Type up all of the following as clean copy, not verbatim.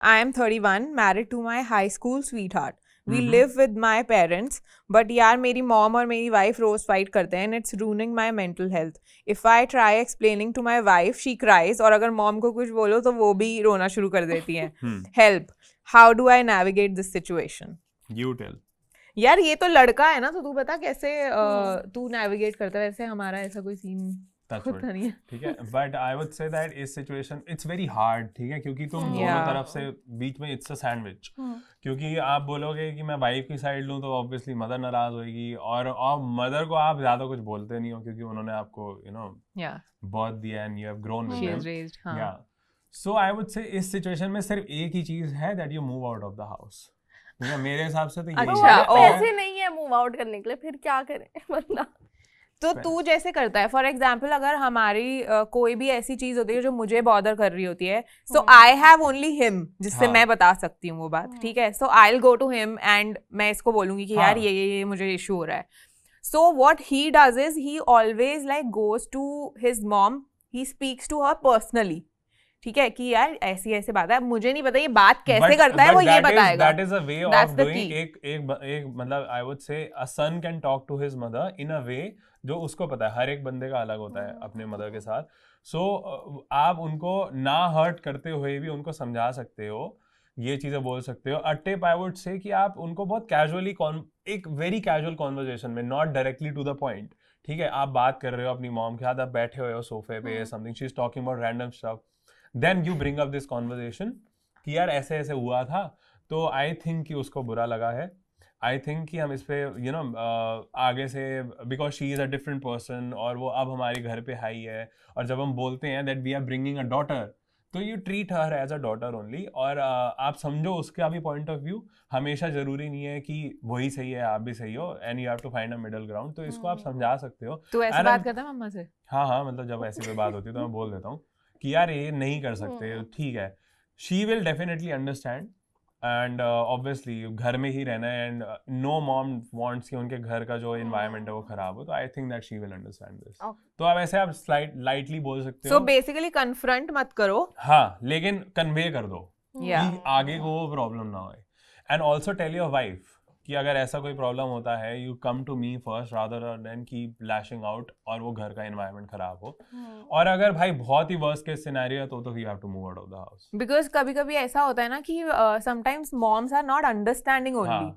I am 31, married to my high school sweetheart. We live with my parents, but यार मेरी mom और मेरी wife रोज fight करते हैं and it's ruining my mental health. If I try explaining to my wife, she cries और अगर mom को कुछ बोलो तो वो भी रोना शुरू कर देती है. Help. How do I navigate this situation? You tell. यार ये तो लड़का है ना, तो तू बता कैसे तू navigate करता है. वैसे हमारा ऐसा कोई सीन होता नहीं है. ठीक है, but I would say that इस सिचुएशन इट्स वेरी हार्ड. ठीक है, क्योंकि तुम दोनों तरफ से बीच में इट्स अ सैंडविच. क्योंकि आप बोलोगे कि मैं वाइफ की साइड लूं तो ऑब्वियसली मदर नाराज होगी, और मदर को आप ज्यादा कुछ बोलते नहीं हो क्योंकि उन्होंने आपको बहुत दिया and you have grown with them. या सो आई वुड से इस सिचुएशन में सिर्फ एक ही चीज है, that you move out of the house. मेरे हिसाब से तो पैसे नहीं है मूव आउट करने के लिए, फिर क्या करे बंदा. तो तू जैसे करता है, फॉर एग्जाम्पल अगर हमारी कोई भी ऐसी चीज होती है जो मुझे बॉदर कर रही होती है, so I have only him जिससे मैं बता सकती हूँ वो बात. ठीक है, so I will go to him and मैं इसको बोलूंगी कि यार ये मुझे इशू हो रहा है. So what he does is he always like goes to his mom, he speaks to her personally. ठीक है कि यार ऐसी ऐसी बात है, मुझे नहीं पता ये बात कैसे करता है, वो ये बताएगा. That is a way of doing. एक मतलब I would say a son can talk to his mother in a way जो उसको पता है. हर एक बंदे का अलग होता है अपने मदर के साथ. सो आप उनको ना हर्ट करते हुए भी उनको समझा सकते हो, ये चीजें बोल सकते हो. अ टिप आई वुड से कि आप उनको बहुत कैजुअली, एक वेरी कैजुअल कॉन्वर्जेशन में, not directly to the point. ठीक है, आप बात कर रहे हो अपनी मॉम के साथ, आप बैठे हुए हो सोफे पे, something she is talking about random stuff, then you bring up this conversation कि यार ऐसे ऐसे हुआ था, तो आई थिंक कि उसको बुरा लगा है. आई थिंक कि हम इस पे आगे से, because she is a different person और वो अब हमारे घर पे हाई है, और जब हम बोलते हैं that we are bringing a daughter, तो you treat her as a daughter only. और आप समझो उसका भी पॉइंट ऑफ व्यू. हमेशा जरूरी नहीं है कि वही सही है आप भी सही हो, and you have to find a middle ground. तो इसको आप समझा सकते हो. तू ऐसे बात करता है मम्मा से? हाँ, मतलब जब ऐसी कोई बात होती है तो मैं बोल देता हूँ कि यार ये नहीं कर सकते. ठीक है, she will definitely understand. And obviously घर में ही रहना है, एंड नो मॉम वांट्स कि उनके घर का जो एनवायरनमेंट है वो खराब हो. तो I think that she will understand this. तो अब ऐसे आप लाइटली बोल सकते हो. सो बेसिकली कन्फ्रंट मत करो. हाँ, लेकिन कन्वे कर दो कि आगे को वो प्रॉब्लम ना हो. And also tell your wife कि अगर ऐसा कोई प्रॉब्लम होता है, you come to me first rather than keep lashing out और वो घर का एनवायरनमेंट खराब हो. और अगर भाई बहुत ही वर्स्ट केस सिनेरियो है तो you have to move out of the house. Because कभी कभी ऐसा होता है ना कि sometimes moms are not understanding only,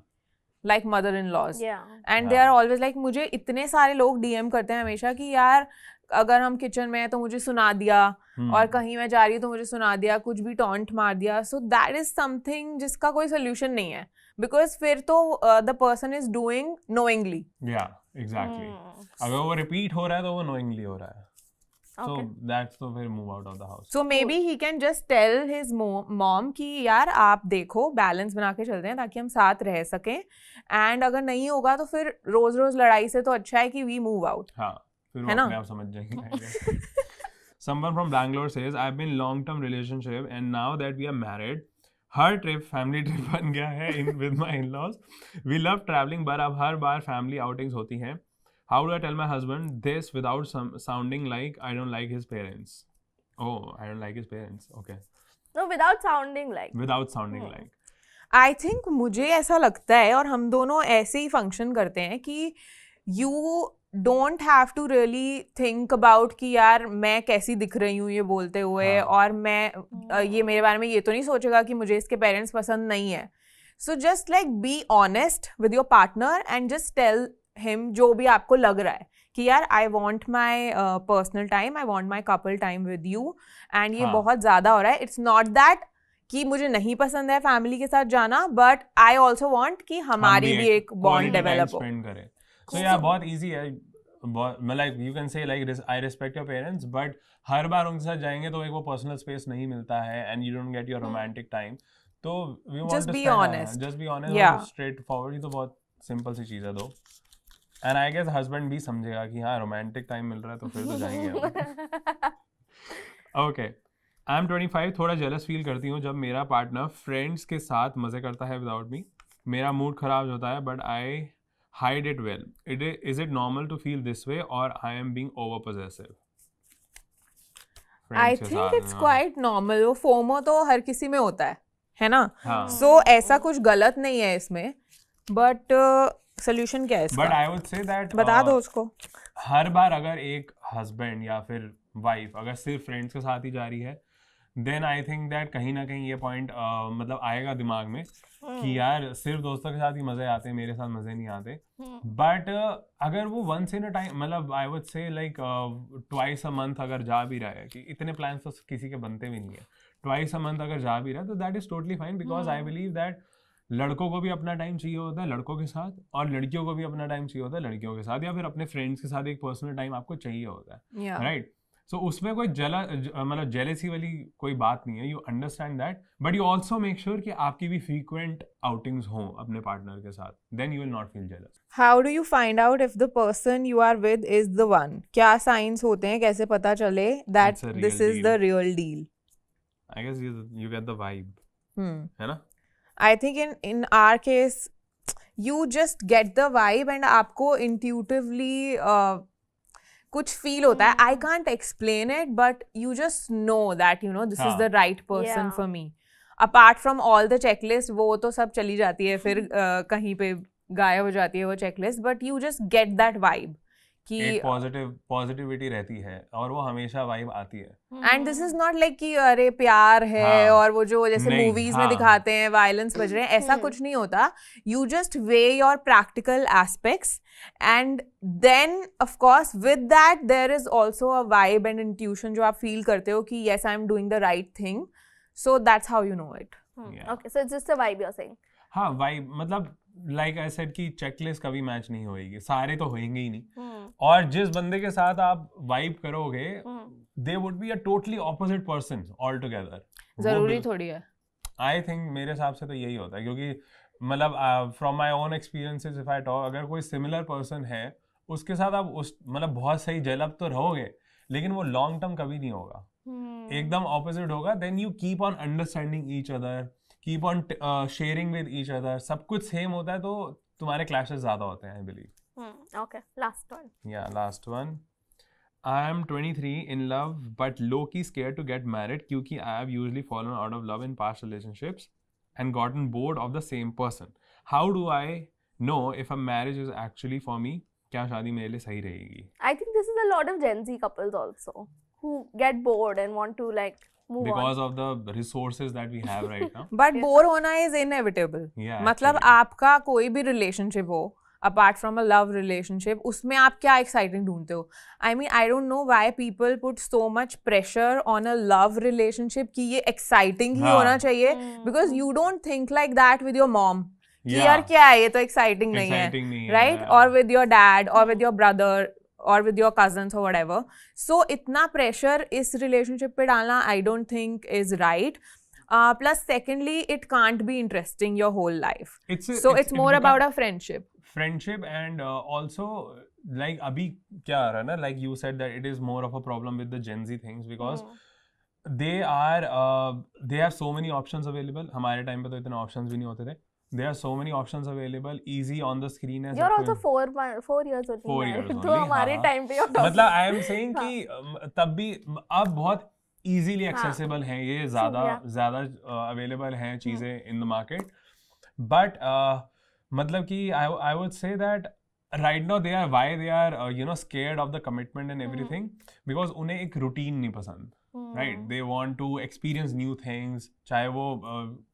like mother in laws, and they are always like, मुझे इतने सारे लोग डीएम करते हैं हमेशा कि यार अगर हम किचन में है तो मुझे सुना दिया, और कहीं मैं जा रही हूँ तो मुझे सुना दिया, कुछ भी टॉन्ट मार दिया. सो दैट इज समथिंग जिसका कोई सोल्यूशन नहीं है, बिकॉज फिर तो the person is doing knowingly. या एग्जैक्टली, अगर वो रिपीट हो रहा है तो वो नोइंगली हो रहा है. So that's the way move out of the house. So maybe he can just tell his mom कि यार आप देखो बैलेंस बना के चलते हैं ताकि हम साथ रह सकें, एंड अगर नहीं होगा तो फिर रोज रोज लड़ाई से तो अच्छा है कि we move out. हाँ, फिर वो अपने आप समझ जाएंगे. Someone from Bangalore says, I've been long-term relationship and now that we are married, her trip family trip बन गया है with my in-laws. We love traveling, but अब हर बार फैमिली आउटिंग्स होती हैं. How do I tell my husband this without sounding like I don't like his parents? Oh, I don't like his parents. Okay. No, without sounding like. Without sounding like. I think मुझे ऐसा लगता है, और हम दोनों ऐसे ही function करते हैं कि you don't have to really think about कि यार मैं कैसी दिख रही हूँ ये बोलते हुए, और मैं ये मेरे बारे में ये तो नहीं सोचेगा कि मुझे इसके पेरेंट्स पसंद नहीं है. So just like be honest with your partner and just tell him जो भी आपको लग रहा है कि यार I want my personal time, I want my couple time with you, and ये बहुत ज़्यादा हो रहा है. It's not that कि मुझे नहीं पसंद है फैमिली के साथ जाना, but I also want कि हमारी भी एक बॉन्ड डेवलप हो. So yeah, बहुत easy है. like you can say like I respect your parents, but हर बार उनके साथ जाएंगे तो एक वो पर्सनल स्पेस नहीं मिलता है, and you don't get your romantic time. तो we want just to be honest. Just be honest. Yeah. Straight forward. ये तो बहुत सिंपल सी चीज़ है दो. And I guess husband भी समझेगा कि हाँ रोमांटिक टाइम मिल रहा है तो फिर तो जाएंगे. Okay. I'm 25, थोड़ा जेलस फील करती हूँ जब मेरा पार्टनर फ्रेंड्स के साथ मजे करता है विदाउट मी. मेरा मूड खराब होता है but I hide it well. Is it normal to feel this way or I am being over possessive? I think it's quite normal. वो FOMO तो हर किसी में होता है. है ना? हाँ. So ऐसा कुछ गलत नहीं है इसमें, but सोल्यूशन क्या है इसका? But I would say that बता दो उसको. हर बार अगर एक हस्बैंड या फिर वाइफ अगर सिर्फ फ्रेंड्स के साथ ही जा रही है, देन आई थिंक दैट कहीं ना कहीं ये पॉइंट मतलब आएगा दिमाग में कि यार सिर्फ दोस्तों के साथ ही मजे आते हैं, मेरे साथ मजे नहीं आते. बट अगर वो वंस इन अ टाइम, मतलब आई वुड से लाइक ट्वाइस अ मंथ अगर जा भी रहा है, कि इतने प्लान्स तो किसी के बनते भी नहीं है, ट्वाइस अ मंथ अगर जा भी रहा है तो that is totally fine, because I believe that लड़कों को भी अपना टाइम चाहिए होता है लड़कों के साथ, और लड़कियों को भी अपना टाइम चाहिए होता है लड़कियों के साथ, या फिर अपने फ्रेंड्स के साथ एक पर्सनल टाइम आपको चाहिए होता है, राइट? सो उसमें कोई मतलब जेलेसी वाली कोई बात नहीं है, you understand that, but you also make sure कि आपकी भी फ्रीक्वेंट आउटिंग्स हों अपने पार्टनर के साथ, then you will not feel jealous. How do you find out if the person you are with is the one? क्या science होते हैं, कैसे पता चले that It's a this real is deal. the real deal? I guess you get the vibe, है ना? I think in our case, you just get the vibe and आपको intuitively कुछ feel होता है. I can't explain it, but you just know that this is the right person for me. Apart from all the checklist, वो तो सब चली जाती है, फिर कहीं पे गायब हो जाती है वो checklist, but you just get that vibe कि एक पॉजिटिविटी रहती है और वो हमेशा वाइब आती है. And this is not like कि अरे प्यार है और वो जो जैसे नहीं, मूवीज में दिखाते हैं वायलेंस बज रहे हैं, ऐसा कुछ नहीं होता. You just weigh your practical aspects and then of course with that there is also a vibe and intuition जो आप फील करते हो कि yes I am doing the right thing, so that's how you know it. Okay, so it's just a vibe you're saying. हाँ, vibe मतलब like I said कि checklist कभी match नहीं होएगी, सारे तो होंगे ही नहीं, और जिस बंदे के साथ आप वाइब करोगे they would be a totally opposite person all together. जरूरी थोड़ी है. आई थिंक मेरे हिसाब से तो यही होता है, क्योंकि मतलब from my own experiences if I talk, अगर कोई सिमिलर पर्सन है उसके साथ आप उस मतलब बहुत सही जेलअप तो रहोगे, लेकिन वो लॉन्ग टर्म कभी नहीं होगा, एकदम ऑपोजिट होगा. Then you keep on understanding each other, keep on sharing with each other, सब कुछ सेम होता है तो तुम्हारे क्लैशेस ज्यादा होते हैं, I believe. Okay, last one. Yeah, last one. I am 23 in love but low-key scared to get married क्योंकि I have usually fallen out of love in past relationships and gotten bored of the same person. How do I know if a marriage is actually for me? क्या शादी मेरे लिए सही रहेगी? I think this is a lot of Gen Z couples also who get bored and want to like move Because on. of the resources that we have right now. But bore होना is inevitable. Yeah, मतलब actually. आपका कोई भी relationship हो apart from a love relationship, उसमें आप क्या exciting ढूंढते हो? I mean I don't know why people put so much pressure on a love relationship कि ये एक्साइटिंग ही हाँ. होना चाहिए, because you don't think like that with your mom कि Yeah. यार क्या है, ये तो एक्साइटिंग नहीं Exciting नहीं है, है, राइट? yeah. और विद योर डैड और विद योर ब्रदर और विद योर कजन्स और व्हाटएवर. सो इतना प्रेशर इस रिलेशनशिप पे डालना I don't think is right. Plus secondly, it can't be interesting your whole life. It's more about a friendship. Friendship and also like अभी क्या आ रहा है ना, like you said that it is more of a problem with the Gen Z things because they have so many options available. हमारे time पे तो इतने options भी नहीं होते थे. There are so many options available, easy on the screen as You're also 4 years old. 4 years only. तो हमारे टाइम पे मतलब I am saying कि तब भी अब बहुत easily accessible हैं ये, ज़्यादा available हैं चीज़ें in the market. But मतलब कि I would say that right now they are scared of the commitment and everything because उन्हें एक routine नहीं पसंद. Right, they want to experience new things, चाहे वो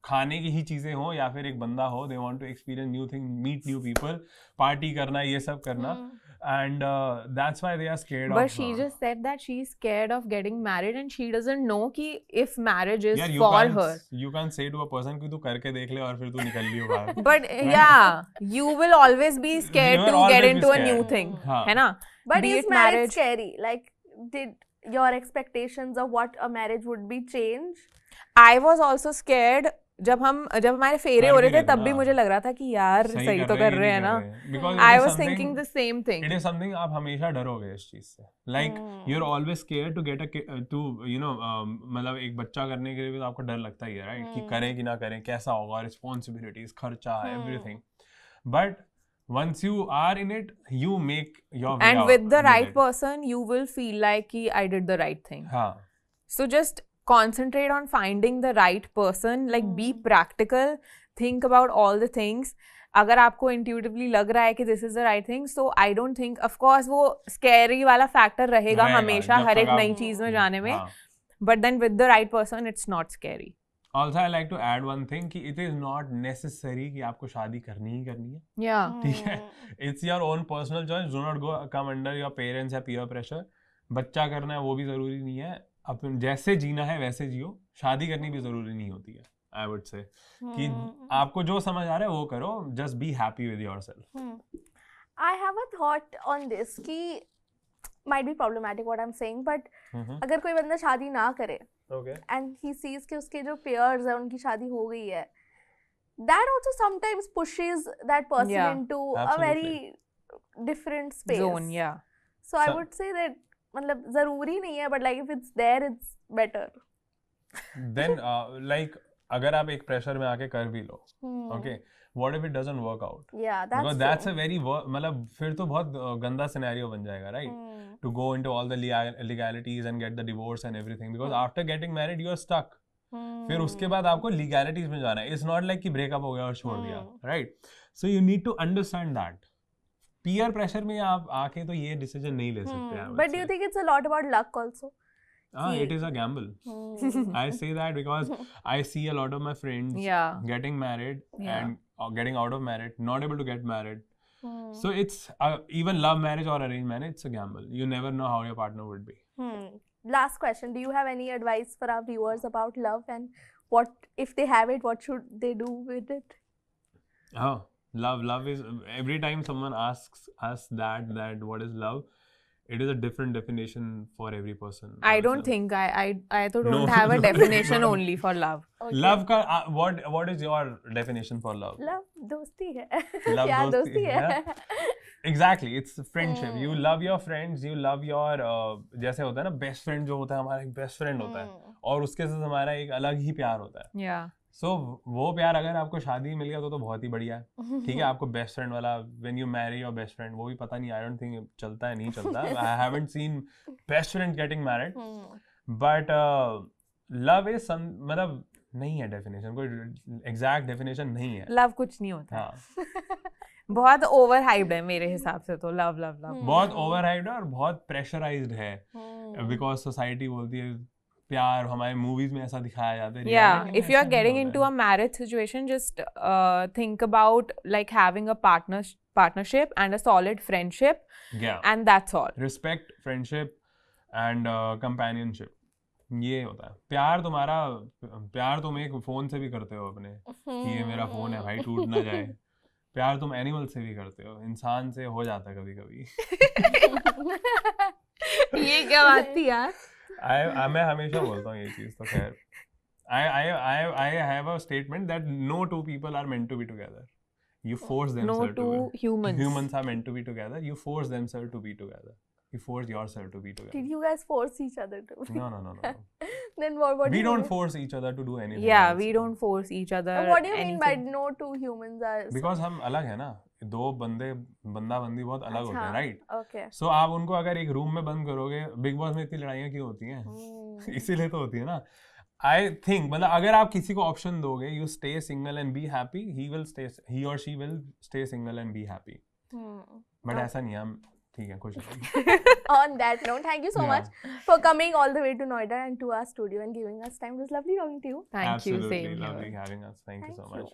खाने की ही चीजें हो या फिर एक बंदा हो, they want to experience new things, meet new people, party करना, ये सब करना, and that's why they are scared but of. She just said that she's scared of getting married and she doesn't know कि if marriage is Yeah, for her. You can't say to a person कि तू करके देख ले और फिर तू निकल लियो बाहर. But yeah, you will always be scared will to get always be into a scared. new thing, हाँ. है ना? But Be is it marriage scary? Like, did your expectations of what a marriage would be change? I was also scared. जब हमारे फेरे हो रहे थे तब भी मुझे लग रहा था कि यार सही तो कर रहे हैं ना. I was thinking the same thing. It is something आप हमेशा डरोगे इस चीज से. Like you're always scared to get मतलब एक बच्चा करने के लिए भी तो आपको डर लगता ही है, right? कि करें कि ना करें, कैसा होगा, responsibilities, खर्चा, everything. But once you are in it, you make your way out. And with the right person, you will feel like कि I did the right thing. हाँ. So just concentrate on finding the right person, like be practical, think about all the things. अगर आपको intuitively लग रहा है कि this is the right thing, so I don't think, of course वो scary वाला factor रहेगा हमेशा हर एक नई चीज में जाने में, but then with the right person it's not scary. Also, I like to add one thing कि it is not necessary कि आपको शादी करनी ही करनी है. Yeah. ठीक है. It's your own personal choice. Do not go come under your parents या peer pressure. बच्चा करना है वो भी जरूरी नहीं है. अपन जैसे जीना है वैसे जियो. शादी करनी भी जरूरी नहीं होती है. I would say कि आपको जो समझ आ रहा है वो करो. Just be happy with yourself. I have a thought on this कि might be problematic what I'm saying, but अगर कोई बंदा शादी ना करे Okay. and he sees कि उसके जो peers हैं उनकी शादी हो गई है, that also sometimes pushes that person Yeah, into a absolutely. very different space. Zone, yeah. So I would say that मतलब ज़रूरी नहीं है, but like if it's there it's better. Then like अगर आप एक pressure में आके कर भी लो, okay, what if it doesn't work out? Yeah, that's Because that's a very मतलब फिर तो बहुत गंदा scenario बन जाएगा, right? To go into all the legalities and get the divorce and everything, because after getting married you are stuck. फिर उसके बाद आपको legalities में जाना है. It's not like कि breakup हो गया और छोड़ दिया, right? So you need to understand that. Peer pressure में आप आके तो ये decision नहीं ले सकते हैं. But do you think it's a lot about luck also? It is a gamble. I say that because I see a lot of my friends Yeah. getting married and getting out of marriage, not able to get married. So it's even love marriage or arranged marriage, it's a gamble. You never know how your partner would be. Last question. Do you have any advice for our viewers about love, and what, if they have it, what should they do with it? Oh, love is, every time someone asks us that what is love, it is a different definition for every person. I don't think I तो don't No, have a no, definition no. only for love. Okay. Love का what is your definition for love? Love दोस्ती है. Love क्या दोस्ती दोस्ती है? Exactly, it's friendship. You love your friends, you love your जैसे होता है ना best friend, जो होता है हमारा एक best friend होता है और उसके साथ हमारा एक अलग ही प्यार होता है. Yeah. So वो प्यार अगर आपको शादी मिल गया तो बहुत ही बढ़िया है. ठीक है, आपको बेस्ट फ्रेंड वाला when you marry your best friend, वो भी पता नहीं, I don't think चलता है नहीं चलता. I haven't seen best friend getting married, but love is some मतलब नहीं है definition, कोई exact definition नहीं है. Love कुछ नहीं होता. हाँ, बहुत ओवर हाइप्ड है मेरे हिसाब से तो लव लव लव. बहुत overhyped है और बहुत pressurized है because society बोलती है प्यार, हमारे मूवीज में ऐसा दिखाया जाता है. Yeah, reality में if you are ऐसा नहीं getting होता into है. a marriage situation, just think about like having a partnership and a solid friendship, Yeah. and that's all. Respect, friendship and companionship, ये होता है. प्यार तुम एक फोन से भी करते हो अपने कि ये मेरा फोन है भाई टूट ना जाए. प्यार तुम एनिमल से भी करते हो, इंसान से हो जाता है कभी कभी. ये क्या बात थी यार? मैं हमेशा बोलता हूँ ये चीज तो खैर. I have a statement that no two people are meant to be together. You force No themselves two humans. Humans are meant to be together. You force themselves to be together. You force yourself to be together. Did you guys force each other to? No. Then what do We you don't mean? force each other to do anything. Yeah, else. we don't force each other. What do you mean by anything. no two humans are? Because हम अलग है ना. दो बंदा बंदी बहुत अलग होते हैं, right? Okay. So आप उनको अगर एक रूम में बंद करोगे, बिग बॉस में इतनी लड़ाइयाँ क्यों होती हैं? इसीलिए तो होती है ना. I think मतलब अगर आप किसी को ऑप्शन दोगे, you stay single and be happy, he or she will stay single and be happy. But ऐसा नहीं है, हम ठीक है खुश हैं. On that note, thank you so much for coming all the way to Noida and to our studio and giving us time. It was lovely talking to you. Thank you, Absolutely same here. lovely having us. Thank you so much.